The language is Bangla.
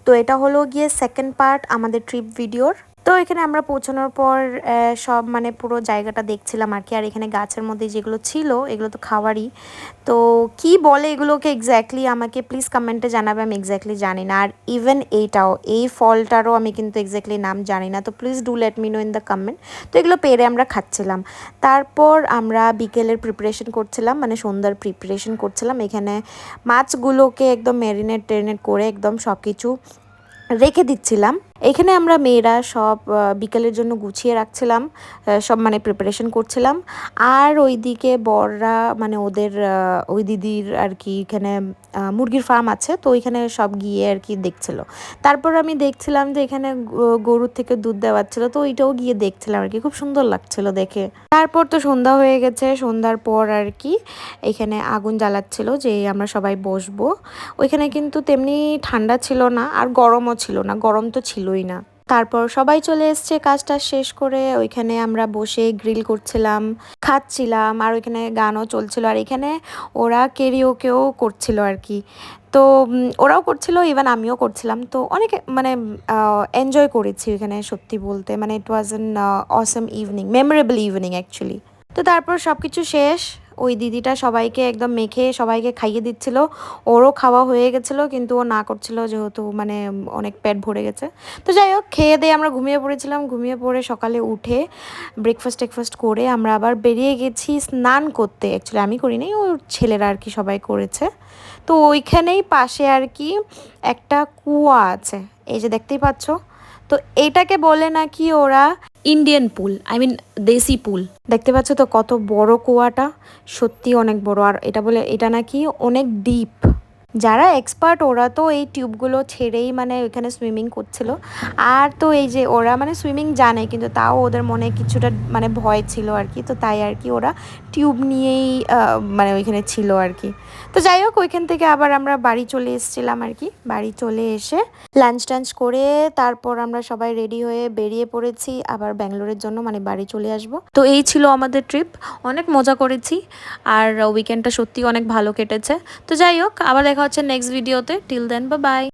তো এটা হলো গিয়ে সেকেন্ড পার্ট আমাদের ট্রিপ ভিডিওর। তো এখানে আমরা পৌঁছানোর পর সব মানে পুরো জায়গাটা দেখছিলাম আর কি। আর এখানে গাছের মধ্যে যেগুলো ছিল এগুলো তো খাওয়ারই। তো কি বলে এগুলোকে এক্স্যাক্টলি আমাকে প্লিজ কমেন্টে জানাবে, আমি এক্স্যাক্টলি জানি না। আর ইভেন এইটাও, এই ফলটারও আমি কিন্তু এক্স্যাক্টলি নাম জানি না। তো please do let me no in the comment. তো এগুলো পেরে আমরা খাচ্ছিলাম। তারপর আমরা বিকেলের প্রিপারেশন করছিলাম, মানে সন্ধ্যার প্রিপারেশন করছিলাম। এখানে মাছগুলোকে একদম টেরিনেট করে একদম সব কিছু রেখে দিচ্ছিলাম। এখানে আমরা মেয়েরা সব বিকেলের জন্য গুছিয়ে রাখছিলাম, সব মানে প্রিপারেশন করছিলাম। আর ওইদিকে বররা মানে ওদের ওই দিদির আর কি এখানে মুরগির ফার্ম আছে, তো ওইখানে সব গিয়ে আর কি দেখছিল। তারপর আমি দেখছিলাম যে এখানে গরুর থেকে দুধ দেওয়াচ্ছিল, তো ওইটাও গিয়ে দেখছিলাম আর কি, খুব সুন্দর লাগছিল দেখে। তারপর তো সন্ধ্যা হয়ে গেছে, সন্ধ্যার পর আর কি এখানে আগুন জ্বালাচ্ছিল যে আমরা সবাই বসবো। ওইখানে কিন্তু তেমনি ঠান্ডা ছিল না আর গরমও ছিল না, গরম তো ছিলই না। তারপর সবাই চলে এসছে কাজটা শেষ করে, ওইখানে আমরা বসে গ্রিল করছিলাম, খাচ্ছিলাম, আর ওইখানে গানও চলছিল। আর এখানে ওরা কেরিওকেও করছিল আর কি। তো ওরাও করছিল, ইভেন আমিও করছিলাম। তো অনেক মানে এনজয় করেছি ওইখানে, সত্যি বলতে মানে it was an awesome evening, memorable evening actually. তো তারপর সব কিছু শেষ, ওই দিদিটা সবাইকে একদম মেখে সবাইকে খাইয়ে দিচ্ছিল। ওরও খাওয়া হয়ে গেছিলো, কিন্তু ও না করছিল যেহেতু মানে অনেক পেট ভরে গেছে। তো যাই হোক, খেয়ে দিয়ে আমরা ঘুমিয়ে পড়েছিলাম। ঘুমিয়ে পড়ে সকালে উঠে ব্রেকফাস্ট করে আমরা আবার বেরিয়ে গেছি স্নান করতে। অ্যাকচুয়ালি আমি করিনি, ওর ছেলেরা আর কি সবাই করেছে। তো ওইখানেই পাশে আর কি একটা কুয়া আছে, এই যে দেখতেই পাচ্ছ। তো এইটাকে বলে নাকি ওরা ইন্ডিয়ান পুল, আই মিন দেশি পুল। দেখতে পাচ্ছ তো কত বড় কুয়াটা, সত্যি অনেক বড়। আর এটা বলে এটা নাকি অনেক ডিপ। যারা এক্সপার্ট ওরা তো এই টিউবগুলো ছেড়েই মানে ওইখানে সুইমিং করছিল। আর তো এই যে ওরা মানে সুইমিং জানে, কিন্তু তাও ওদের মনে কিছুটা মানে ভয় ছিল আর কি। তো তাই আর কি ওরা টিউব নিয়েই মানে ওইখানে ছিল আর কি। তো যাই হোক, ওইখান থেকে আবার আমরা বাড়ি চলে এসেছিলাম আর কি। বাড়ি চলে এসে লাঞ্চ করে তারপর আমরা সবাই রেডি হয়ে বেরিয়ে পড়েছি আবার ব্যাঙ্গালোরের জন্য, মানে বাড়ি চলে আসব। তো এই ছিল আমাদের ট্রিপ, অনেক মজা করেছি। আর উইকেন্ডটা সত্যি অনেক ভালো কেটেছে। তো যাই হোক, আবার দেখা হচ্ছে নেক্সট ভিডিওতে। Till then, bye by.